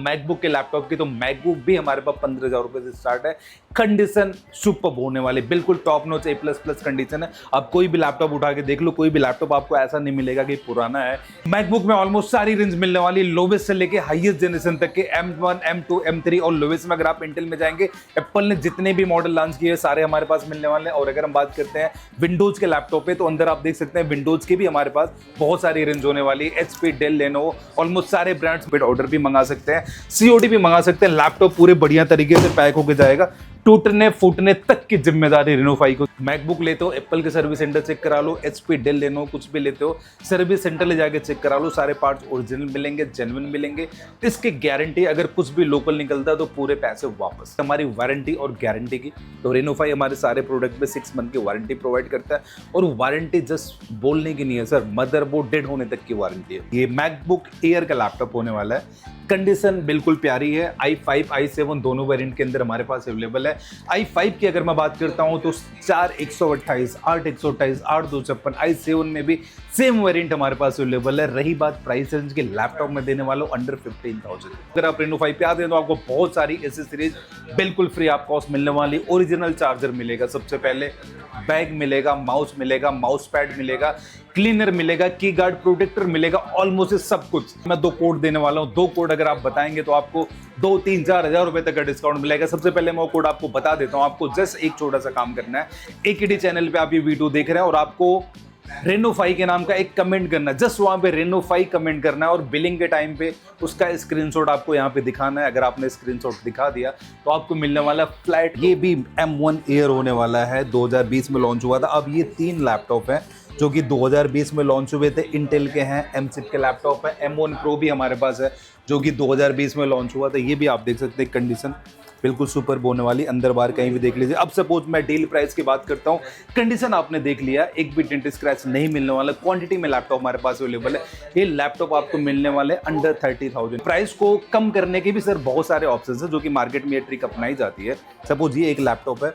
MacBook के laptop की तो मैकबुक भी हमारे पास 15,000 रुपए से स्टार्ट है। कंडीशन सुपर होने वाली, बिल्कुल टॉप नॉच A++ कंडीशन है। आप कोई भी लैपटॉप उठा के देख लो, कोई भी लैपटॉप आपको ऐसा नहीं मिलेगा कि पुराना है। मैकबुक में ऑलमोस्ट सारी रेंज मिलने वाली, लोवेस्ट से लेके हाईएस्ट जनरेशन तक के M1, M2, M3 और लोवेस्ट में अगर आप इंटेल में जाएंगे, एप्पल ने जितने भी मॉडल लॉन्च किए सारे हमारे पास मिलने वाले हैं। और अगर हम बात करते हैं विंडोज के लैपटॉप पे, तो अंदर आप देख सकते हैं विंडोज की भी हमारे पास बहुत सारी रेंज होने वाली है। HP, डेल, लेनोवो, ऑलमोस्ट सारे ब्रांड्स पे ऑर्डर भी मंगा सकते हैं, COD भी मंगा सकते हैं। लैपटॉप पूरे बढ़िया तरीके से पैक होकर जाएगा, टूटने फूटने तक की जिम्मेदारी रेनोफाई को। मैकबुक लेते हो एप्पल के सर्विस सेंटर चेक करा लो, HP, डेल, लेनोवो कुछ भी लेते हो सर्विस सेंटर ले जाके चेक करा लो, सारे पार्ट्स ओरिजिनल मिलेंगे, जेन्युइन मिलेंगे। इसकी गारंटी, अगर कुछ भी लोकल निकलता है तो पूरे पैसे वापस। हमारी वारंटी और गारंटी की, तो रेनोफाई हमारे सारे प्रोडक्ट में 6 मंथ की वारंटी प्रोवाइड करता है। और वारंटी जस्ट बोलने की नहीं है सर, मदरबोर्ड डेड होने तक की वारंटी है। ये मैकबुक एयर का लैपटॉप होने वाला है। कंडीशन बिल्कुल प्यारी है। i5, i7 दोनों वेरिएंट के अंदर हमारे पास अवेलेबल है। i5 की अगर मैं बात करता हूं तो 4/128, 8/128, 8/256, i7 में भी सेम वेरिएंट हमारे पास अवेलेबल है। रही बात प्राइस रेंज के, लैपटॉप में देने वालों अंडर 15,000। अगर आप रेनो5 पे आते हैं तो आपको बहुत सारी एसेसरीज बिल्कुल फ्री ऑफ कॉस्ट मिलने वाली। ओरिजिनल चार्जर मिलेगा, सबसे पहले बैग मिलेगा, माउस मिलेगा, माउस पैड मिलेगा, क्लीनर मिलेगा, की गार्ड प्रोटेक्टर मिलेगा, ऑलमोस्ट सब कुछ। मैं 2 कोड देने वाला हूं। 2 कोड अगर आप बताएंगे तो आपको 2, 3, 4 हजार रुपए तक का डिस्काउंट मिलेगा। सबसे पहले मैं वो कोड आपको बता देता हूं। आपको जस्ट एक छोटा सा काम करना है, AKD चैनल पे आप ये वीडियो देख रहे हैं और आपको रेनोफाई के नाम का एक कमेंट करना है। जस्ट वहां पे रेनोफाई कमेंट करना है और बिलिंग के टाइम पे उसका स्क्रीनशॉट आपको यहाँ पे दिखाना है। अगर आपने स्क्रीनशॉट दिखा दिया तो आपको मिलने वाला फ्लैट। ये भी M1 एयर होने वाला है, 2020 में लॉन्च हुआ था। अब ये 3 लैपटॉप हैं जो कि 2020 में लॉन्च हुए थे। इंटेल के हैं, M6 के लैपटॉप है, M1 Pro भी हमारे पास है जो कि 2020 में लॉन्च हुआ था। ये भी आप देख सकते हैं, कंडीशन बिल्कुल सुपर होने वाली, अंदर बाहर कहीं भी देख लीजिए। अब सपोज मैं डील प्राइस की बात करता हूं, कंडीशन आपने देख लिया, एक भी डेंट स्क्रैच नहीं मिलने वाला। क्वांटिटी में लैपटॉप हमारे पास अवेलेबल है। ये लैपटॉप आपको मिलने वाले अंडर 30,000। प्राइस को कम करने के भी सर बहुत सारे ऑप्शन है जो कि मार्केट में ये ट्रिक अपनाई जाती है। सपोज ये एक लैपटॉप है,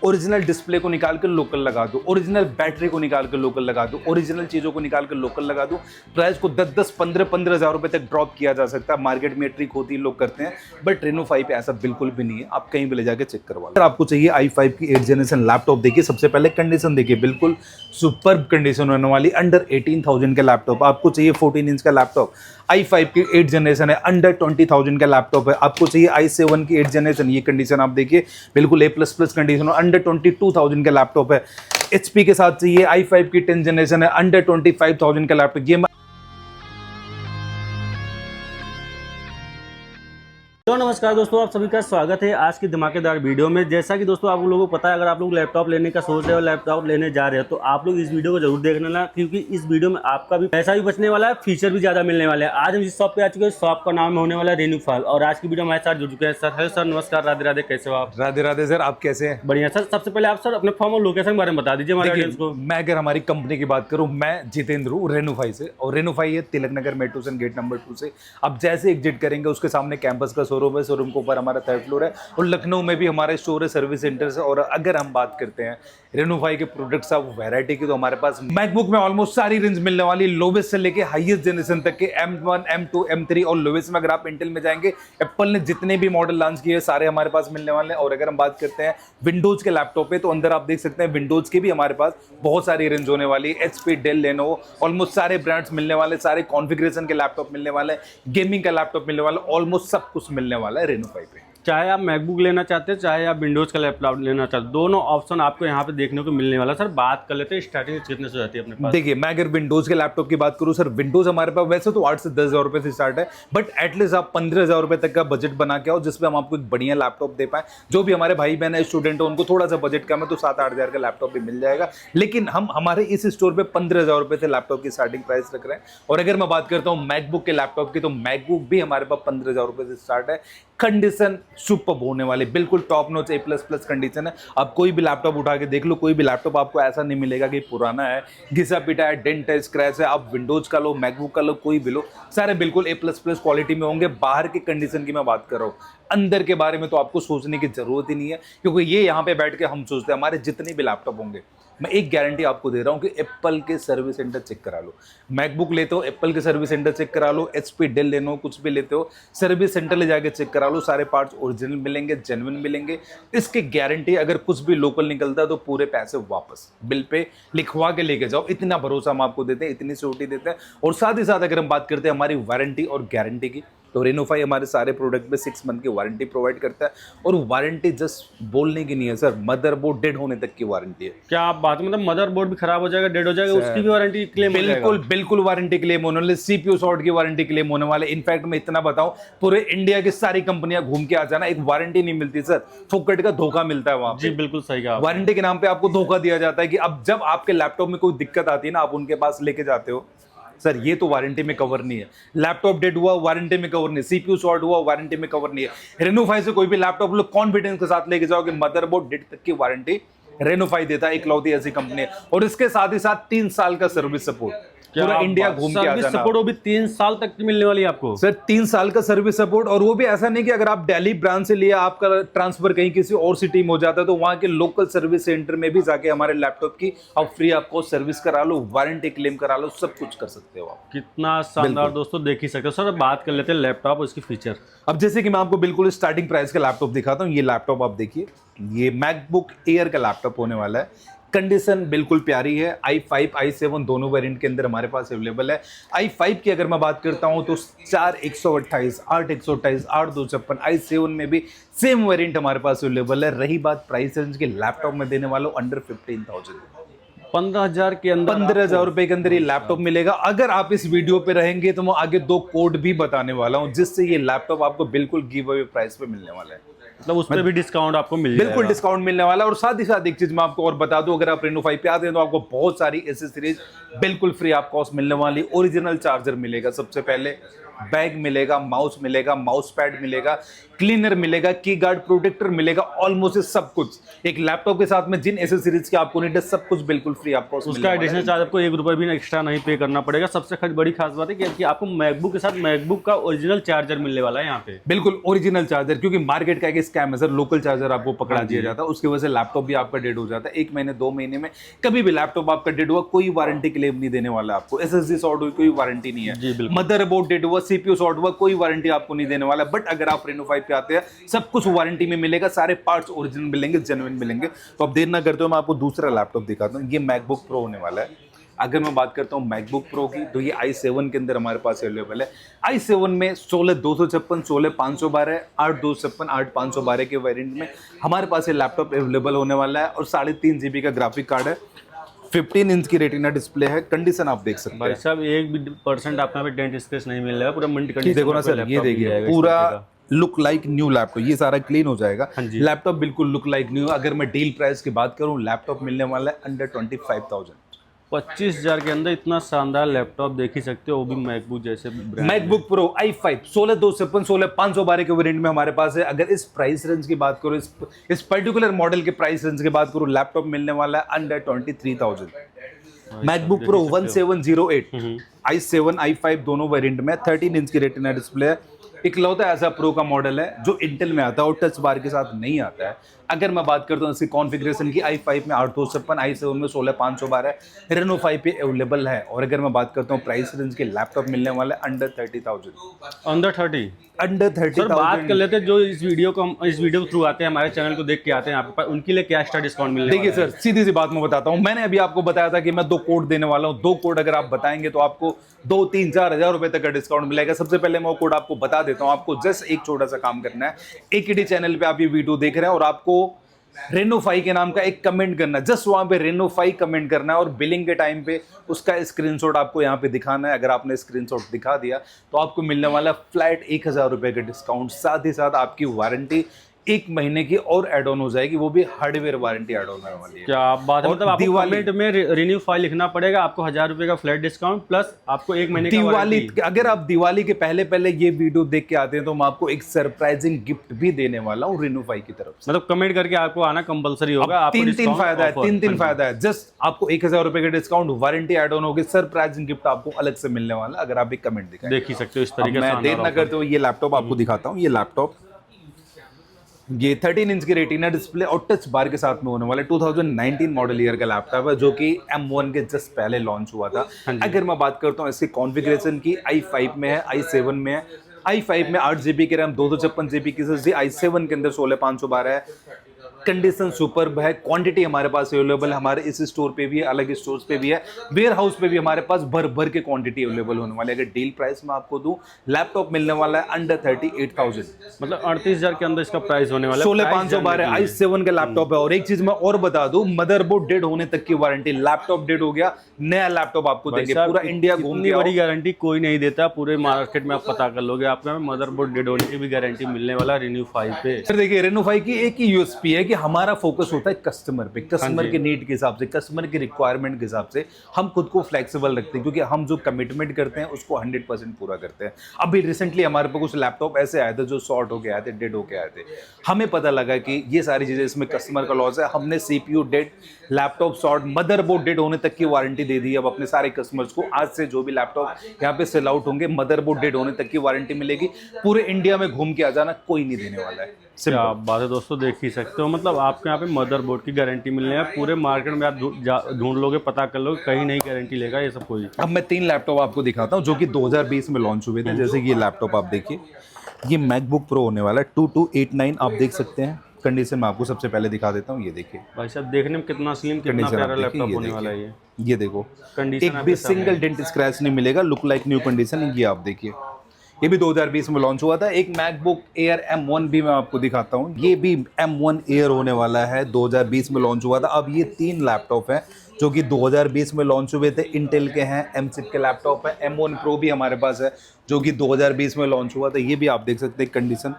ओरिजिनल डिस्प्ले को निकाल कर लोकल लगा दो, ओरिजिनल बैटरी को निकाल कर लोकल लगा दो, ओरिजिनल चीजों को निकाल कर लोकल लगा दो, प्राइस को 10-10, 15-15 हजार रुपए तक ड्रॉप किया जा सकता है। मार्केट में ट्रिक होती है, लोग करते हैं, बट रेनो5 पे ऐसा बिल्कुल भी नहीं है। आप कहीं भी ले जाके चेक करवा लो। आपको चाहिए i5 की 8th जनरेशन लैपटॉप, देखिए सबसे पहले कंडीशन देखिए, बिल्कुल सुपर्ब कंडीशन होने वाली, अंडर 18,000 का लैपटॉप। आपको चाहिए 14 इंच का लैपटॉप, i5 की 8th जनरेशन है, अंडर 20,000 का लैपटॉप है। आपको चाहिए i7 की 8th जनरेशन, ये कंडीशन आप देखिए बिल्कुल A++ कंडीशन, अंडर 22,000 का लैपटॉप है। HP के साथ चाहिए i5 की 10th जनरेशन है, अंडर 25,000 का लैपटॉप। ये तो नमस्कार दोस्तों, आप सभी का स्वागत है आज की धमाकेदार वीडियो में। जैसा कि दोस्तों आप लोगों को पता है, अगर आप लोग लैपटॉप लेने का सोच रहे हो, लैपटॉप लेने जा रहे हो, तो आप लोग इस वीडियो को जरूर देख लेना, क्योंकि इस वीडियो में आपका भी पैसा भी बचने वाला है, फीचर भी ज्यादा मिलने वाले हैं। आज हम इस शॉप पे आ चुके हैं, शॉप का नाम होने वाला है रेनोफाई, और आज की वीडियो हमारे साथ जुड़ चुके हैं सर। हेलो सर, नमस्कार, राधे राधे, कैसे हो आप? राधे राधे सर, आप कैसे हैं? बढ़िया सर। सबसे पहले आप सर अपने फॉर्म और लोकेशन के बारे में बता दीजिए हमारे ऑडियंस को। मैं अगर हमारी कंपनी की बात करूं, मैं जितेंद्र हूं रेनोफाई से, और रेनोफाई है Tilak Nagar metro station gate number 2 से। आप जैसे एग्जिट करेंगे उसके सामने कैंपस का शोरूम है, शोरूम के ऊपर हमारा 3rd फ्लोर है, और लखनऊ में भी हमारे स्टोर है, सर्विस सेंटर है। और अगर हम बात करते हैं रेनोफाई के प्रोडक्ट्स ऑफ वैरायटी की, तो हमारे पास मैकबुक में ऑलमोस्ट सारी रेंज मिलने वाली, लोवेस्ट से लेके हाईएस्ट जनरेशन तक के M1, M2, M3 और लोवेस्ट में अगर आप इंटेल में जाएंगे, एप्पल ने जितने भी मॉडल लॉन्च किए सारे हमारे पास मिलने वाले हैं। और अगर हम बात करते हैं विंडोज के लैपटॉप पे, तो अंदर आप देख सकते हैं विंडोज की भी हमारे पास बहुत सारी रेंज होने वाली है। HP, डेल, लेनोवो, ऑलमोस्ट सारे ब्रांड्स मिलने वाले, सारे कॉन्फ़िगरेशन के लैपटॉप मिलने वाले, गेमिंग का लैपटॉप मिलने वाला, ऑलमोस्ट सब कुछ मिलने वाला है रेनोफाई पे। चाहे आप मैकबुक लेना चाहते हैं, चाहे आप विंडोज का लैपटॉप लेना चाहते हैं, दोनों ऑप्शन आपको यहाँ पे देखने को मिलने वाला। सर बात कर लेते हैं स्टार्टिंग कितने से जाती है अपने पास? देखिए, मैं अगर विंडोज के लैपटॉप की बात करूं सर, विंडोज हमारे पास वैसे तो 8 से 10 हजार रुपए से स्टार्ट है, बट एटलीस्ट आप 15,000 रुपए तक का बजट बना के आओ, जिसपे हम आपको एक बढ़िया लैपटॉप दे पाए। जो भी हमारे भाई बहन है, स्टूडेंट है, उनको थोड़ा सा बजट कम है तो 7-8 हजार का लैपटॉप भी मिल जाएगा। लेकिन हम हमारे इस स्टोर पे 15,000 रुपए से लैपटॉप की स्टार्टिंग प्राइस रख रहे हैं। और अगर मैं बात करता हूँ मैकबुक के लैपटॉप की, तो मैकबुक भी हमारे पास 15,000 रुपए से स्टार्ट है। कंडीशन सुपर होने वाली, बिल्कुल टॉप नॉच A++ कंडीशन है। आप कोई भी लैपटॉप उठा के देख लो, कोई भी लैपटॉप आपको ऐसा नहीं मिलेगा कि पुराना है, घिसा पिटा है, डेंट है, स्क्रैच है। आप विंडोज का लो, मैकबुक का लो, कोई भी लो, सारे बिल्कुल A++ क्वालिटी में होंगे। बाहर की कंडीशन की मैं बात कर रहा हूँ, अंदर के बारे में तो आपको सोचने की जरूरत ही नहीं है, क्योंकि ये यहाँ पे बैठ के हम सोचते हैं हमारे जितने भी लैपटॉप होंगे मैं एक गारंटी आपको दे रहा हूँ कि एप्पल के सर्विस सेंटर चेक करा लो, मैकबुक लेते हो एप्पल के सर्विस सेंटर चेक करा लो, HP डेल लेनो कुछ भी लेते हो सर्विस सेंटर ले जाके चेक करा लो, सारे पार्ट्स ओरिजिनल मिलेंगे, जेन्युइन मिलेंगे। इसकी गारंटी, अगर कुछ भी लोकल निकलता है तो पूरे पैसे वापस बिल पे लिखवा के लेके जाओ, इतना भरोसा हम आपको देते हैं, इतनी सिक्योरिटी देते हैं। और साथ ही साथ अगर हम बात करते हैं हमारी वारंटी और गारंटी की, तो रेनोफाई हमारे सारे प्रोडक्ट में 6 मंथ की वारंटी प्रोवाइड करता है। और वारंटी जस्ट बोलने की नहीं है सर, मदरबोर्ड डेड होने तक की वारंटी है। क्या आप बात, मतलब मदरबोर्ड भी खराब हो जाएगा, डेड हो जाएगा, उसकी भी वारंटी क्लेम हो जाएगा? बिल्कुल बिल्कुल वारंटी क्लेम होने वाले, CPU शॉर्ट की वारंटी क्लेम होने वाले। इनफैक्ट मैं इतना बताऊं, पूरे इंडिया की सारी कंपनियां घूम के आ जाना, एक वारंटी नहीं मिलती सर, फुकट का धोखा मिलता है वहां पे। जी बिल्कुल सही कहा। वारंटी के नाम पे आपको धोखा दिया जाता है कि अब जब आपके लैपटॉप में कोई दिक्कत आती है ना, आप उनके पास लेके जाते हो, सर ये तो वारंटी में कवर नहीं है। लैपटॉप डेड हुआ वारंटी में कवर नहीं, CPU शॉर्ट हुआ वारंटी में कवर नहीं है। रेनोफाई से कोई भी लैपटॉप लोग कॉन्फिडेंस के साथ लेके जाओ कि मदरबोर्ड डेड तक की वारंटी रेनोफाई देता है, इकलौती ऐसी कंपनी है। और इसके साथ ही साथ 3 साल का सर्विस सपोर्ट, पूरा इंडिया घूम के आ जाना। सर्विस सपोर्ट वो भी 3 साल तक की मिलने वाली है आपको सर, 3 साल का सर्विस सपोर्ट। और वो भी ऐसा नहीं कि अगर आप दिल्ली ब्रांच से लिया, आपका ट्रांसफर कहीं किसी और सिटी में हो जाता है तो वहां के लोकल सर्विस सेंटर में भी जाके हमारे लैपटॉप की आप फ्री आपको सर्विस करा लो, वारंटी क्लेम करा लो, सब कुछ कर सकते हो आप। कितना शानदार दोस्तों, देख ही सकते हो। सर बात कर लेते हैं लैपटॉप और इसकी फीचर। अब जैसे कि मैं आपको बिल्कुल स्टार्टिंग प्राइस का लैपटॉप दिखाता हूँ। ये लैपटॉप आप देखिए, ये मैकबुक एयर का लैपटॉप होने वाला है। कंडीशन बिल्कुल प्यारी है। i5 i7 दोनों वेरिएंट के अंदर हमारे पास अवेलेबल है। i5 की अगर मैं बात करता हूं तो 4128, 8128, 8256, i7 में भी सेम वेरिएंट हमारे पास अवेलेबल है। रही बात प्राइस रेंज के, लैपटॉप में देने वालों अंडर 15,000, 15,000 के अंदर, 15,000 रुपए के अंदर ये लैपटॉप मिलेगा। अगर आप इस वीडियो पे रहेंगे तो मैं आगे 2 कोड भी बताने वाला हूं, जिससे ये लैपटॉप आपको बिल्कुल गिव अवे प्राइस पे मिलने वाला है। मतलब उस पर भी डिस्काउंट आपको मिल जाएगा। बिल्कुल डिस्काउंट मिलने वाला है। और साथ ही साथ एक चीज मैं आपको और बता दूं, अगर आप रेनोफाई पे आते हैं तो आपको बहुत सारी एसेसरीज बिल्कुल फ्री ऑफ कॉस्ट मिलने वाली। ओरिजिनल चार्जर मिलेगा, सबसे पहले बैग मिलेगा, माउस मिलेगा, माउस पैड मिलेगा, क्लीनर मिलेगा, की गार्ड प्रोटेक्टर मिलेगा, ऑलमोस्ट सब कुछ एक लैपटॉप के साथ में जिन एसेसरीज की आपको नीड है सब कुछ बिल्कुल फ्री ऑफ कॉस्ट। उसका एडिशनल चार्ज आपको 1 रुपए भी एक्स्ट्रा नहीं पे करना पड़ेगा। सबसे बड़ी खास बात है कि आपको मैकबुक के साथ मैकबुक का ओरिजिनल चार्जर मिलने वाला है यहाँ पे। बिल्कुल ओरिजिनल चार्जर, क्योंकि मार्केट का एक स्कैम है सर, लोकल चार्जर आपको पकड़ा दिया जाता है, उसकी वजह से लैपटॉप भी आपका डेड हो जाता है। 1 महीने 2 महीने में कभी भी लैपटॉप आपका डेड हुआ, कोई वारंटी क्लेम नहीं देने वाला आपको। SSD शॉर्ट हुई, कोई वारंटी नहीं है। मदरबोर्ड डेड हुआ, CPU शॉर्ट हुआ, कोई वारंटी आपको नहीं देने वाला। बट अगर आप रेनो 5 पे आते हैं, सब कुछ वारंटी में मिलेगा, सारे पार्ट्स ओरिजिनल मिलेंगे, जेन्युइन मिलेंगे। तो अब देर ना करते हो, मैं आपको दूसरा लैपटॉप दिखाता हूँ। ये मैकबुक प्रो होने वाला है। अगर मैं बात करता हूँ मैकबुक प्रो की, तो ये i7 के अंदर हमारे पास अवेलेबल है। i7 में 16,256, 16,512, 8,256, 8,512 के वेरिएंट में हमारे पास ये लैपटॉप अवेलेबल होने वाला है। और 3.5 GB का ग्राफिक कार्ड है, 15 इंच की रेटिना डिस्प्ले है। कंडीशन आप देख सकते हैं भाई साहब, 1% आपको यहाँ पे डेंट स्क्रैच नहीं मिल रहा है, पूरा मिंट कंडीशन। देखो ना सर, ये देखिए पूरा लुक लाइक न्यू लैपटॉप, ये सारा क्लीन हो जाएगा। लैपटॉप बिल्कुल लुक लाइक न्यू। अगर मैं डील प्राइस की बात करूं, लैपटॉप मिलने वाला है अंडर 25,000, 25,000 के अंदर इतना शानदार लैपटॉप देख ही सकते हो, वो भी मैकबुक जैसे ब्रांड। मैकबुक प्रो i5 16,256, 16,512 के वेरिएंट में हमारे पास है। अगर इस प्राइस रेंज की बात करूं, इस पर्टिकुलर मॉडल के प्राइस रेंज की बात करूं, लैपटॉप मिलने वाला है under 23,000। MacBook pro 1708, i7 i5 दोनों वेरिएंट में 13 इंच की रेटिना डिस्प्ले है। इकलौता ऐसा प्रो का मॉडल है जो इंटेल में आता है और टच बार के साथ नहीं आता है। अगर मैं बात करता हूँ इसकी कॉन्फ़िगरेशन की, i5 में 8,256, i7 में 16,512, रेनो 5 पे अवेलेबल है। और अगर मैं बात करता हूँ प्राइस रेंज के, लैपटॉप मिलने वाला है अंडर 30,000, अंडर 30। सर बात कर लेते हैं जो इस वीडियो के थ्रू आते हैं, हमारे चैनल को देख के आते हैं आपके पास, उनके लिए क्या एक्स्ट्रा डिस्काउंट मिलने देखिए सर, सीधी सी बात मैं बताता हूँ। मैंने अभी आपको बताया था कि मैं 2 कोड देने वाला हूँ। 2 कोड अगर आप बताएंगे तो आपको 2, 3, 4 हज़ार रुपए तक का डिस्काउंट मिलेगा। सबसे पहले मैं वो कोड आपको बता देता हूँ। आपको जस्ट एक छोटा सा काम करना है, AKD चैनल पे आप ये वीडियो देख रहे हैं और आपको रेनोफाई के नाम का एक कमेंट करना है। जस्ट वहां पे रेनोफाई कमेंट करना है और बिलिंग के टाइम पे उसका स्क्रीनशॉट आपको यहाँ पे दिखाना है। अगर आपने स्क्रीनशॉट दिखा दिया तो आपको मिलने वाला फ्लैट 1,000 रुपए का डिस्काउंट। साथ ही साथ आपकी वारंटी 1 महीने की और एड ऑन हो जाएगी, वो भी हार्डवेयर वारंटी एड ऑन होने वाली है। क्या बात है, मतलब आपको कमेंट में रिन्यू फाइल लिखना पड़ेगा, आपको 1,000 रुपए का फ्लैट डिस्काउंट प्लस आपको 1 महीने दिवाली। अगर आप दिवाली के पहले ये वीडियो देख के आते हैं तो मैं आपको एक सरप्राइजिंग गिफ्ट भी देने वाला हूँ रेनोफाई की तरफ से। मतलब कमेंट करके आपको आना कंपलसरी होगा। 3 फायदा है, 3 फायदा है। जस्ट आपको 1,000 रुपए का डिस्काउंट, वारंटी एड ऑन होगी, सरप्राइजिंग गिफ्ट आपको अलग से मिलने वाला अगर आप एक कमेंट दिखाएं। देख ही सकते हो इस तरीके से। मैं देर ना करते हुए ये लैपटॉप आपको दिखाता हूँ। ये लैपटॉप ये 13 इंच की रेटिना डिस्प्ले और टच बार के साथ में होने वाला 2019 मॉडल ईयर का लैपटॉप है, जो कि M1 के जस्ट पहले लॉन्च हुआ था। अगर मैं बात करता हूँ इसकी कॉन्फ़िगरेशन की, i5 में है, i7 में है। i5 में 8 GB की रैम, 256 GB की SSD, i7 के अंदर 16512 है। कंडीशन सुपर्ब है, क्वांटिटी हमारे पास अवेलेबल है, हमारे इस स्टोर पे भी है, अलग स्टोर्स पे भी है, वेयर हाउस पे भी हमारे पास भर भर के क्वांटिटी अवेलेबल होने वाली है। अगर डील प्राइस में आपको दूं, लैपटॉप मिलने वाला है अंडर 38,000, मतलब 38,000 के अंदर इसका प्राइस होने वाला है। 16,512 i7 का लैपटॉप है। और एक चीज मैं और बता दूं, मदरबोर्ड डेड होने तक की वारंटी, लैपटॉप डेड हो गया नया लैपटॉप आपको देंगे, पूरा इंडिया घूम के। बड़ी गारंटी कोई नहीं देता, पूरे मार्केट में आप पता कर लोगे, आपको मदरबोर्ड डेड होने की भी गारंटी मिलने वाला Reno 5 पे। सर देखिए, Reno 5 की एक ही यूएसपी है कि हमारा फोकस होता है कस्टमर पे, कस्टमर के नीड के हिसाब से, कस्टमर की रिक्वायरमेंट के हिसाब से हम खुद को फ्लेक्सिबल रखते हैं, क्योंकि हम जो कमिटमेंट करते हैं उसको 100% पूरा करते हैं। अभी रिसेंटली हमारे पास कुछ लैपटॉप ऐसे आए थे जो शॉर्ट हो के आए थे, डेड हो के आए थे। हमें पता लगा कि ये सारी चीजें इसमें कस्टमर का लॉस है। हमने CPU dead, laptop short, motherboard dead होने तक की वारंटी दे दी है अब अपने सारे कस्टमर्स को। आज से जो भी लैपटॉप यहाँ पे सेल आउट होंगे, मदरबोर्ड डेड होने तक की वारंटी मिलेगी। पूरे इंडिया में घूम के आ जाना, कोई नहीं देने वाला है। क्या बात है दोस्तों, देख ही सकते हो, मतलब आपके यहाँ पे मदरबोर्ड की गारंटी मिलने है। पूरे मार्केट में आप ढूंढ लोगे, पता कर लोगे, कहीं नहीं गारंटी लेगा ये सब कोई। अब मैं 3 लैपटॉप आपको दिखाता हूँ जो कि 2020 में लॉन्च हुए थे। जैसे कि ये लैपटॉप आप देखिए, ये मैकबुक प्रो होने वाला है 2289, आप देख सकते हैं। कंडीशन में आपको सबसे पहले दिखा देता हूँ, ये देखिए भाई साहब, देखने में कितना स्लिम, कितना प्यारा लैपटॉप होने वाला है ये देखो, कंडीशन एक भी सिंगल डेंट स्क्रैच नहीं मिलेगा, लुक लाइक न्यू कंडीशन। ये आप देखिए, ये भी 2020 में लॉन्च हुआ था। एक मैकबुक एयर M1 भी मैं आपको दिखाता हूँ, ये भी M1 एयर होने वाला है, 2020 में लॉन्च हुआ था। अब ये 3 लैपटॉप हैं जो कि 2020 में लॉन्च हुए थे, इंटेल के हैं, M-chip के लैपटॉप है। M1 Pro भी हमारे पास है जो कि 2020 में लॉन्च हुआ था। ये भी आप देख सकते हैं, कंडीशन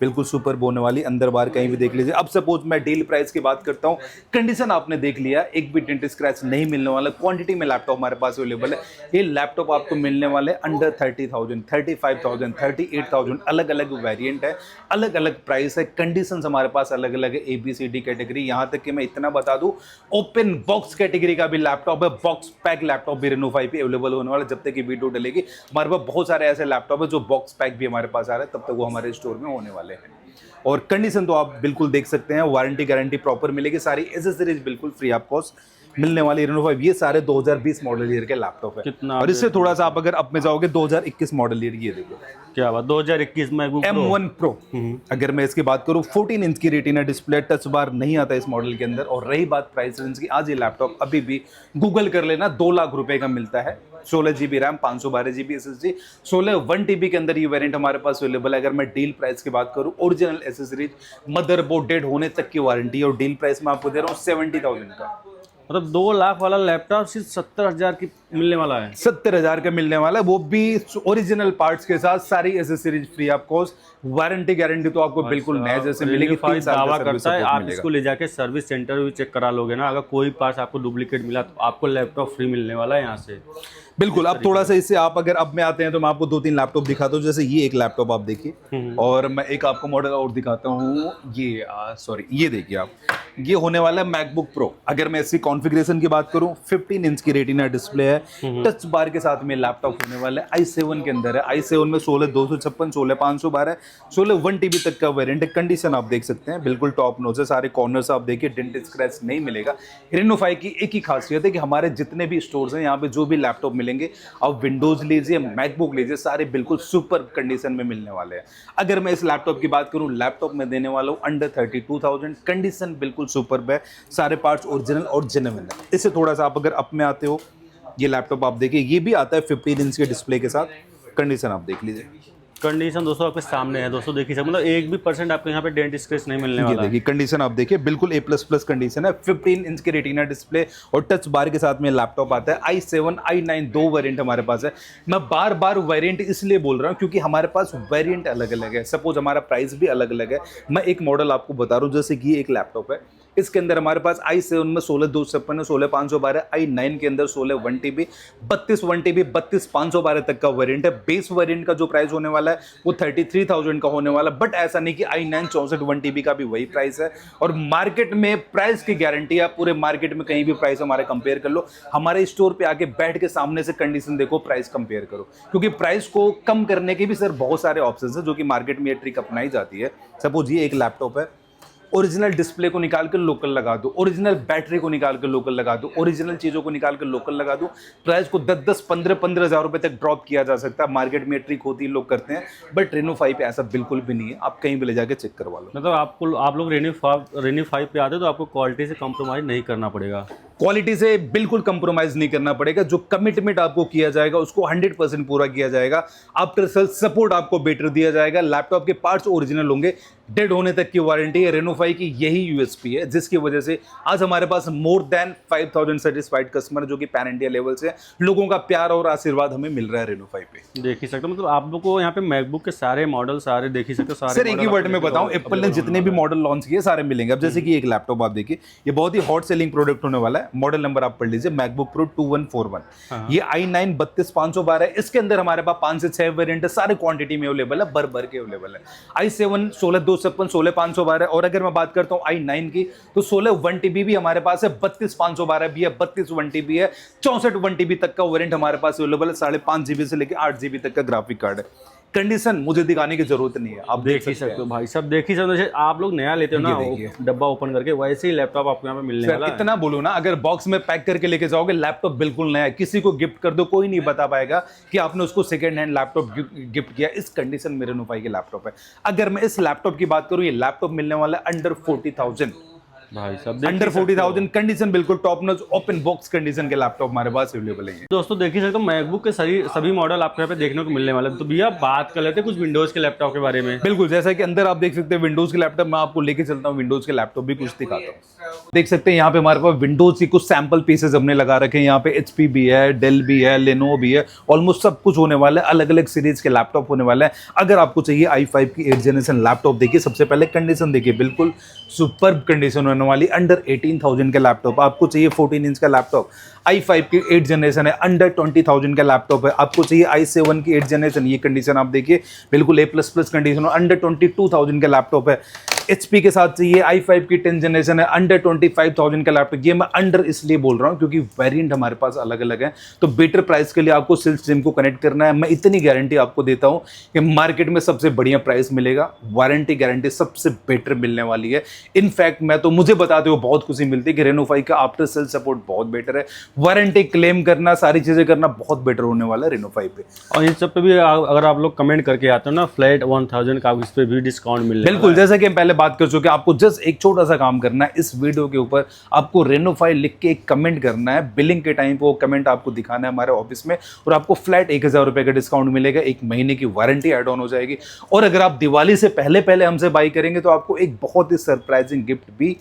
बिल्कुल सुपर होने वाली, अंदर बाहर कहीं भी देख लीजिए। अब सपोज मैं डील प्राइस की बात करता हूँ, कंडीशन आपने देख लिया, एक भी डेंट स्क्रैच नहीं मिलने वाला, क्वांटिटी में लैपटॉप हमारे पास अवेलेबल है। ये लैपटॉप आपको मिलने वाले अंडर 30,000, 35,000, 38,000, अलग अलग वेरिएंट है, अलग अलग प्राइस है, कंडीशंस हमारे पास अलग अलग है, ABCD कैटेगरी। यहाँ तक कि मैं इतना बता दूँ, ओपन बॉक्स कैटेगरी का भी लैपटॉप है, बॉक्स पैक लैपटॉप भी Reno 5 पे अवेलेबल होने वाला। जब तक ये वीडियो डलेगी, हमारे पास बहुत सारे ऐसे लैपटॉप है जो बॉक्स पैक भी हमारे पास आ रहा है, तब तक वो हमारे स्टोर में होने वाले हैं। और कंडीशन तो आप बिल्कुल देख सकते हैं, वारंटी गारंटी प्रॉपर मिलेगी, सारी एसेसरीज बिल्कुल फ्री ऑफ कॉस्ट मिलने वाली Reno 5। ये सारे 2020 मॉडल ईयर के लैपटॉप है। कितना, और इससे थोड़ा सा आप अगर अप में जाओगे, 2021 मॉडल ईयर, ये देखो क्या बात, 2021 मैकबुक M1 Pro। अगर मैं इसकी बात करूं, 14 इंच की रेटिना डिस्प्ले, टच बार नहीं आता इस मॉडल के अंदर। और रही बात प्राइस रेंज की, आज ये लैपटॉप अभी भी गूगल कर लेना, 2 लाख रुपए का मिलता है। 16 GB RAM, 512 GB SSD, 16 1 TB के अंदर ये वेरिएंट हमारे पास अवेलेबल है। अगर मैं डील प्राइस की बात करूं, ओरिजिनल एसेसरीज, मदरबोर्ड डेड होने तक की वारंटी, और डील प्राइस में आपको दे रहा हूं 70,000 का। मतलब 2 लाख वाला लैपटॉप सिर्फ 70,000 की मिलने वाला है। 70,000 का मिलने वाला है, वो भी ओरिजिनल पार्ट्स के साथ, सारी accessories free of cost. Warranty guarantee तो आपको बिल्कुल नया जैसे मिलेगी। 3 साल दावा का करता है, आप मिलेगा। इसको ले जाके सर्विस सेंटर भी चेक करा लोगे ना, अगर कोई पार्ट आपको डुप्लीकेट मिला तो आपको लैपटॉप फ्री मिलने वाला है यहाँ से। बिल्कुल। अब थोड़ा सा इससे आप अगर अब में आते हैं तो मैं आपको 2-3 लैपटॉप दिखाता हूँ। जैसे ये एक लैपटॉप आप देखिए, और मैं एक आपको मॉडल और दिखाता हूँ। ये सॉरी, ये देखिए आप, ये होने वाला है मैकबुक प्रो। अगर मैं इसकी कॉन्फ़िगरेशन की बात करूँ, 15 इंच की रेटिना डिस्प्ले है, टच बार के साथ में लैपटॉप होने वाला है। i7 के अंदर है, i7 में 16 256, 16 512, 16 1 TB तक का वेरिएंट है। कंडीशन आप देख सकते हैं, बिल्कुल टॉप नॉच है, सारे कॉर्नर्स आप देखिए, डेंट स्क्रैच नहीं मिलेगा। Reno 5 की एक ही खासियत है कि हमारे जितने भी स्टोर्स हैं, यहाँ पे जो भी लैपटॉप मिलेंगे, आप विंडोज लीजिए, मैकबुक लीजिए, सारे बिल्कुल सुपर कंडीशन में मिलने वाले हैं। अगर मैं इस लैपटॉप की बात करूं, लैपटॉप में देने वाला हूं अंडर 32,000, कंडीशन बिल्कुल सुपर है, सारे पार्ट्स ओरिजिनल और जेन्युइन है। इससे थोड़ा सा आप अगर अप में आते हो, ये लैपटॉप आप देखिए, ये भी आता है 15 इंच के डिस्प्ले के साथ। कंडीशन आप देख लीजिए, कंडीशन दोस्तों आपके सामने है दोस्तों, देखिए सब, मतलब 1% आपको यहाँ पे डेंट स्क्रैच नहीं मिलने वाला है। देखिए कंडीशन आप देखिए, बिल्कुल A++ कंडीशन है। 15 इंच के रेटिना डिस्प्ले और टच बार के साथ में लैपटॉप आता है। i7 i9 2 वेरिएंट हमारे पास है। मैं बार बार वेरिएंट इसलिए बोल रहा हूँ क्योंकि हमारे पास वेरिएंट अलग अलग है, सपोज हमारा प्राइस भी अलग अलग है। मैं एक मॉडल आपको बता रहा हूँ, जैसे कि एक लैपटॉप है, इसके अंदर हमारे पास i7 में 16,256 है, 16,512, i9 के अंदर 16 1TB, 32 1TB, 32,512 तक का वेरिएंट है। बेस वेरिएंट का जो प्राइस होने वाला है वो 33,000 का होने वाला, बट ऐसा नहीं कि i9 64 1TB का भी वही प्राइस है। और मार्केट में प्राइस की गारंटी है, पूरे मार्केट में कहीं भी प्राइस हमारे कंपेयर कर लो, हमारे स्टोर पे आके बैठ के सामने से कंडीशन देखो, प्राइस कंपेयर करो, क्योंकि प्राइस को कम करने के भी सर बहुत सारे ऑप्शंस हैं जो कि मार्केट में ये ट्रिक अपनाई जाती है। सपोज ये एक लैपटॉप है, ओरिजिनल डिस्प्ले को निकाल कर लोकल लगा दो, ओरिजिनल बैटरी को निकाल कर लोकल लगा दो, ओरिजिनल चीज़ों को निकाल कर लोकल लगा दो, प्राइस को 10-10, 15-15 हज़ार रुपए तक ड्रॉप किया जा सकता है। मार्केट में ये ट्रिक होती है, लोग करते हैं, बट रेनो 5 पे ऐसा बिल्कुल भी नहीं है। आप कहीं भी ले जाके चेक करवा लो। मतलब आप लोग रेनो 5 पे आते हो तो आपको क्वालिटी से कॉम्प्रोमाइज़ नहीं करना पड़ेगा। क्वालिटी से बिल्कुल कंप्रोमाइज नहीं करना पड़ेगा। जो कमिटमेंट आपको किया जाएगा उसको 100% पूरा किया जाएगा। आफ्टर सेल सपोर्ट आपको बेटर दिया जाएगा। लैपटॉप के पार्ट्स ओरिजिनल होंगे, डेड होने तक की वारंटी है। रेनो 5 की यही यूएसपी है, जिसकी वजह से आज हमारे पास मोर देन 5,000 सेटिस्फाइड कस्टमर जो कि पैन इंडिया लेवल से लोगों का प्यार और आशीर्वाद हमें मिल रहा है रेनो 5 पे। देख ही सकते हो, मतलब आप लोग को यहाँ पे मैकबुक के सारे मॉडल सारे देख ही सकते हो। सारे सर एक ही वर्ड में बताऊं, एप्पल ने जितने भी मॉडल लॉन्च किए सारे मिलेंगे। अब जैसे कि एक लैपटॉप आप देखिए, ये बहुत ही हॉट सेलिंग प्रोडक्ट होने वाला है। मॉडल नंबर आप पढ़ लीजिए, मैकबुक प्रो 2141। ये i9 32,512 है। इसके अंदर हमारे पास 5 से 6 वेरिएंट है, सारे क्वांटिटी में अवेलेबल है, भर के अवेलेबल है। i7 16,256, 16,512, और अगर मैं बात करता हूँ i9 की तो 16 1TB भी हमारे पास है, 32,512 भी है, 32 1TB है, 64 1TB तक का वेरिएंट हमारे पास अवेलेबल है। 5.5 GB से लेकर 8 GB तक का ग्राफिक कार्ड है। कंडीशन मुझे दिखाने की जरूरत नहीं है, आप देख ही सकते हो भाई सब, देख ही सकते हो। जैसे आप लोग नया लेते हो ना डब्बा ओपन करके, वैसे ही लैपटॉप आपको यहाँ पे मिलने वाला है। इतना बोलो ना, अगर बॉक्स में पैक करके लेके जाओगे लैपटॉप बिल्कुल नया है, किसी को गिफ्ट कर दो कोई नहीं बता पाएगा कि आपने उसको सेकंड हैंड लैपटॉप गिफ्ट किया। इस कंडीशन में रेनो 5 के लैपटॉप है। अगर मैं इस लैपटॉप की बात करूं, ये लैपटॉप मिलने वाला है अंडर 40,000 भाई सब, अंडर 40,000 कंडीशन, बिल्कुल top notch open box condition के लैपटॉप हमारे पास अवेलेबल है। दोस्तों देख ही सकते हो, मैकबुक के सभी मॉडल आपको यहाँ पे देखने को मिलने वाले हैं। तो भैया बात कर लेते हैं कुछ विंडोज के लैपटॉप के बारे में। बिल्कुल, जैसा कि अंदर आप देख सकते हैं विंडोज के लैपटॉप, मैं आपको लेके चलता हूँ विंडोज के लैपटॉप भी कुछ दिखाता हूँ। देख सकते हैं यहाँ पे हमारे पास विंडोज की कुछ सैंपल पीसेज हमने लगा रखे हैं। यहाँ पे HP भी है, डेल भी है, लेनोवो भी है, ऑलमोस्ट सब कुछ होने वाला है। अलग अलग सीरीज के लैपटॉप होने वाला है। अगर आपको चाहिए i5 की 8th जनरेशन लैपटॉप, देखिए सबसे पहले कंडीशन देखिए, बिल्कुल सुपर्ब कंडीशन होने वाली। अंडर 18,000 का लैपटॉप। आपको चाहिए 14 इंच का लैपटॉप, i5 की 8th जनरेशन है, अंडर 20,000 का लैपटॉप है। आपको चाहिए i7 की 8th जनरेशन, ये कंडीशन आप देखिए बिल्कुल A++ कंडीशन, अंडर 22,000 का लैपटॉप है। HP के साथ चाहिए i5 की 10th जनरेशन है, अंडर 25,000 का लैपटॉप। ये मैं अंडर इसलिए बोल रहा हूँ क्योंकि वेरिएंट हमारे पास अलग अलग है, तो बेटर प्राइस के लिए आपको सिल्क स्ट्रीम को कनेक्ट करना है। मैं इतनी गारंटी आपको देता हूँ कि मार्केट में सबसे बढ़िया प्राइस मिलेगा, वारंटी गारंटी सबसे बेटर मिलने वाली है। इनफैक्ट मैं तो, मुझे बताते हुए बहुत खुशी मिलती है कि रेनो 5 का आफ्टर सेल सपोर्ट बहुत बेटर है। वारंटी क्लेम करना, सारी चीजें करना बहुत बेटर होने वाला है रेनो 5 पे। और इन सब पे भी अगर आप लोग कमेंट करके आते हो ना, फ्लैट 1000 का इस पे भी डिस्काउंट मिल रहा है। बिल्कुल, जैसा कि हम पहले बात कर चुके हैं, आपको जस्ट एक छोटा सा काम करना है। इस वीडियो के ऊपर आपको रेनो 5 लिख के एक कमेंट करना है। बिलिंग के टाइम पे वो कमेंट आपको दिखाना है हमारे ऑफिस में, और आपको फ्लैट 1,000 रुपए का डिस्काउंट मिलेगा। 1 महीने की वारंटी एड ऑन हो जाएगी। और अगर आप दिवाली से पहले हमसे बाई करेंगे तो आपको एक बहुत ही सरप्राइजिंग गिफ्ट भी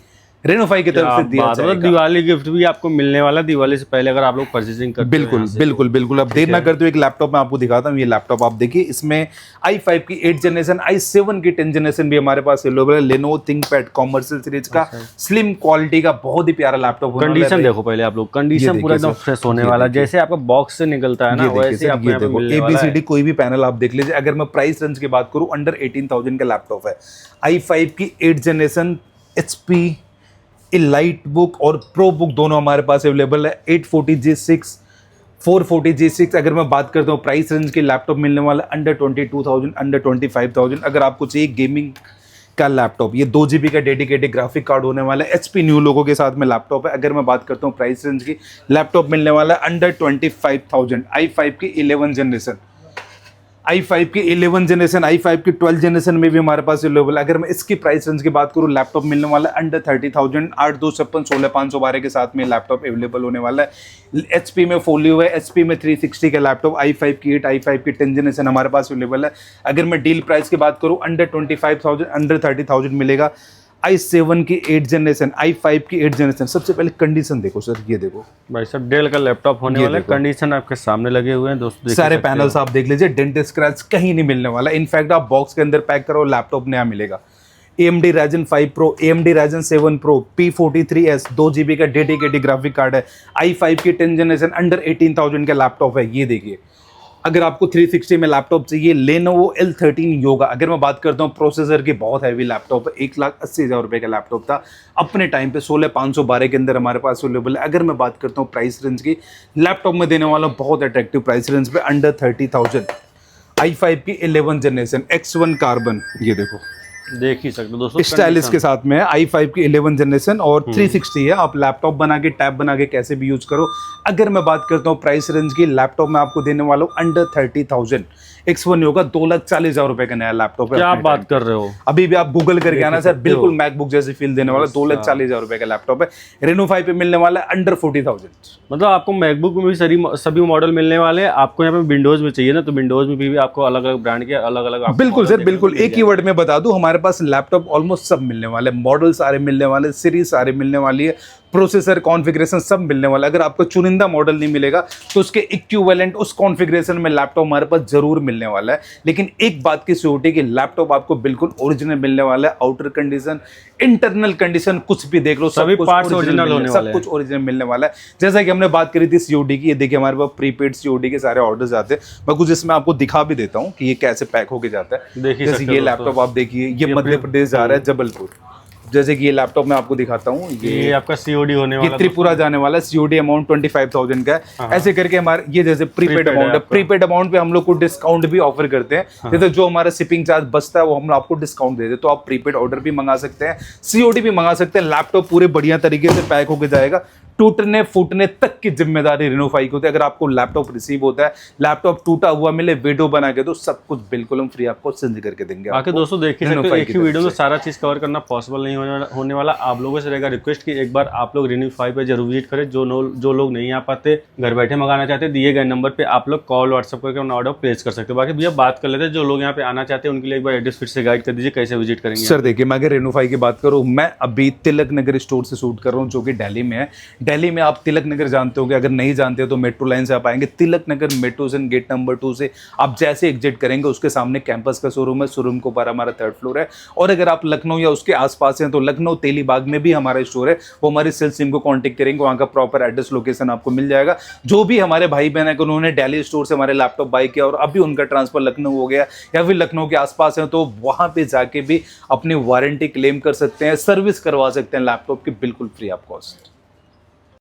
रेनो 5 की तरफ से दिया जाएगा। दिवाली गिफ्ट भी आपको मिलने वाला दिवाली से पहले, अगर आप लोग परचेजिंग करते हैं। बिल्कुल अब देर ना करते हुए एक लैपटॉप मैं आपको दिखाता हूँ। ये लैपटॉप आप देखिए, इसमें i5 की 8th जनरेशन, i7 की 10th जनरेशन भी हमारे पास अवेलेबल है। लेनोवो थिंकपैड कॉमर्शियल सीरीज का स्लिम क्वालिटी का बहुत ही प्यारा लैपटॉप। कंडीशन देखो पहले आप लोग, कंडीशन पूरा एकदम फ्रेश होने वाला, जैसे आपका बॉक्स से निकलता है ना वैसे आपको यहाँ पे मिलने वाला है। ABCD कोई भी पैनल आप देख लीजिए। अगर मैं प्राइस रेंज की बात करूँ, अंडर 18,000 का लैपटॉप है। i5 की 8th generation, HP light book और प्रो बुक दोनों हमारे पास अवेलेबल है। 840G6, 440G6। अगर मैं बात करता हूँ प्राइस रेंज के, लैपटॉप मिलने वाला अंडर 22,000, अंडर 25,000। अगर आपको चाहिए गेमिंग का लैपटॉप, ये 2 GB का डेडिकेटेड ग्राफिक कार्ड होने वाला है। HP न्यू लोगो के साथ में लैपटॉप है। अगर मैं बात करता हूँ प्राइस रेंज की, लैपटॉप मिलने वाला है अंडर 25,000। i5 की 11th जनरेशन, i5 की 11th जनरेशन, i5 की 12th जनरेशन में भी हमारे पास अवेलेबल है। अगर मैं इसकी प्राइस रेंज की बात करूं, लैपटॉप मिलने वाला है अंडर 30,000। 8,256, 16,512 के साथ में लैपटॉप अवेलेबल होने वाला है। HP में फोलियो है, HP में 360 का लैपटॉप, i5 की 8, i5 की 10th जनरेशन हमारे पास अवेलेबल है। अगर मैं डील प्राइस की बात करूं, अंडर 25,000, अंडर 30,000 मिलेगा। i7 की 8th जनरेशन, i5 की 8th जनरेशन। सबसे पहले कंडीशन देखो सर, ये देखो भाई सब डेल का लैपटॉप होने वाला है। कंडीशन आपके सामने लगे हुए हैं दोस्तों, सारे पैनल्स आप देख लीजिए, डेंट स्क्रैच कहीं नहीं मिलने वाला। इनफैक्ट आप बॉक्स के अंदर पैक करो, लैपटॉप नया मिलेगा। AMD Ryzen 5 Pro, AMD Ryzen 7 Pro, P43S 2 GB का डेडिकेटेड ग्राफिक कार्ड है, i5 की 10th जनरेशन, अंडर 18,000 का लैपटॉप है। ये देखिए, अगर आपको 360 में लैपटॉप चाहिए, Lenovo L13 Yoga। अगर मैं बात करता हूँ प्रोसेसर की, बहुत हैवी लैपटॉप है, 1,80,000 रुपये का लैपटॉप था अपने टाइम पे, 16,512 के अंदर हमारे पास अवेलेबल है। अगर मैं बात करता हूँ प्राइस रेंज की, लैपटॉप में देने वाला बहुत अट्रैक्टिव प्राइस रेंज पे, अंडर 30,000, i5 की 11th जनरेशन X1 कार्बन, ये देखो देख ही सकते हो दोस्तों, स्टाइलिश के साथ में है, i5 की 11th जनरेशन और 360 है। आप लैपटॉप बना के, टैब बना के कैसे भी यूज करो। अगर मैं बात करता हूँ प्राइस रेंज की, लैपटॉप में आपको देने वाला हूँ अंडर 30,000, X1 होगा, 2,40,000 रुपए का नया लैपटॉप है। क्या आप बात कर रहे हो? अभी भी आप गूगल करके आना सर, बिल्कुल मैकबुक जैसी फील देने वाला, 2,40,000 रुपए का लैपटॉप है। Reno 5 पे मिलने वाला है अंडर 40,000। मतलब आपको मैकबुक में भी सभी मॉडल मिलने वाले हैं। आपको यहाँ पे विंडोज में चाहिए ना, तो विंडोज में भी आपको अलग अलग ब्रांड के अलग अलग बिल्कुल सर, बिल्कुल। एक ही वर्ड में बता दूं, हमारे पास लैपटॉप ऑलमोस्ट सब मिलने वाले, मॉडल सारे मिलने वाले, सीरीज सारे मिलने वाली है, प्रोसेसर कॉन्फ़िगरेशन सब मिलने वाला है। अगर आपको चुनिंदा मॉडल नहीं मिलेगा तो उसके इक्विवेलेंट उस कॉन्फ़िगरेशन में लैपटॉप हमारे पास जरूर मिलने वाला है। लेकिन एक बात की श्योरिटी कि लैपटॉप आपको बिल्कुल ओरिजिनल मिलने वाला है। आउटर कंडीशन, इंटरनल कंडीशन, कुछ भी देख लो, सभी पार्ट्स ओरिजिनल होने वाले हैं, सब कुछ ओरिजिनल मिलने वाला है। जैसा कि हमने बात करी थी COD की, ये देखिए हमारे पास प्रीपेड COD के सारे ऑर्डर्स आते हैं। मैं कुछ इसमें आपको दिखा भी देता हूँ कि ये कैसे पैक होके जाता है। जैसे ये लैपटॉप आप देखिए, ये मध्य प्रदेश जा रहा है, जबलपुर। जैसे कि ये लैपटॉप मैं आपको दिखाता हूँ, ये आपका COD होने वाला है, त्रिपुरा जाने वाला है। COD अमाउंट 25,000 का है। ऐसे करके हमारे ये जैसे प्रीपेड अमाउंट है, प्रीपेड अमाउंट पे हम लोग को डिस्काउंट भी ऑफर करते हैं। जैसे जो हमारा शिपिंग चार्ज बचता है वो हम आपको डिस्काउंट देते हैं, तो आप प्रीपेड ऑर्डर भी मंगा सकते हैं, COD भी मंगा सकते हैं। लैपटॉप पूरे बढ़िया तरीके से पैक होकर जाएगा, टूटने फूटने तक की जिम्मेदारी Reno 5 की होती है। अगर आपको लैपटॉप रिसीव होता है, लैपटॉप टूटा हुआ मिले, वीडियो बना के, तो सब कुछ बिल्कुल हम फ्री आपको सेंड करके देंगे। बाकी दोस्तों देखिए सकते हो, एक ही वीडियो में सारा चीज कवर करना पॉसिबल नहीं होने वाला। आप लोगों से रहेगा रिक्वेस्ट कि एक बार आप लोग Reno 5 पे जरूर विजिट करें। जो लोग नहीं आ पाते, घर बैठे मंगाना चाहते, दिए गए नंबर पे आप लोग कॉल व्हाट्सअप करके अपना ऑर्डर प्लेस कर सकते हो। बाकी भैया बात कर लेते हैं, जो लोग यहाँ पे आना चाहते हैं उनके लिए एक बार एड्रेस फिर से गाइड कर दीजिए, कैसे विजिट करेंगे। सर देखिए, मैं अगर Reno 5 की बात करूँ, मैं अभी तिलक नगर स्टोर से शूट कर रहा हूँ, जो कि दिल्ली में है। दिल्ली में आप तिलक नगर जानते होंगे, अगर नहीं जानते हो तो मेट्रो लाइन से आप आएंगे, Tilak Nagar metro station gate number 2 से आप जैसे एग्जिट करेंगे, उसके सामने कैंपस का शोरूम है। शोरूम के ऊपर हमारा 3rd फ्लोर है। और अगर आप लखनऊ या उसके आसपास हैं तो लखनऊ तेलीबाग में भी हमारा स्टोर है। वो हमारी सेल्स टीम को कांटेक्ट करेंगे, वहाँ का प्रॉपर एड्रेस लोकेशन आपको मिल जाएगा। जो भी हमारे भाई बहन है कि उन्होंने दिल्ली स्टोर से हमारे लैपटॉप बाय किया और अभी उनका ट्रांसफर लखनऊ हो गया या फिर लखनऊ के आसपास है, तो वहाँ पे जाके भी अपनी वारंटी क्लेम कर सकते हैं, सर्विस करवा सकते हैं लैपटॉप की बिल्कुल फ्री ऑफ कॉस्ट।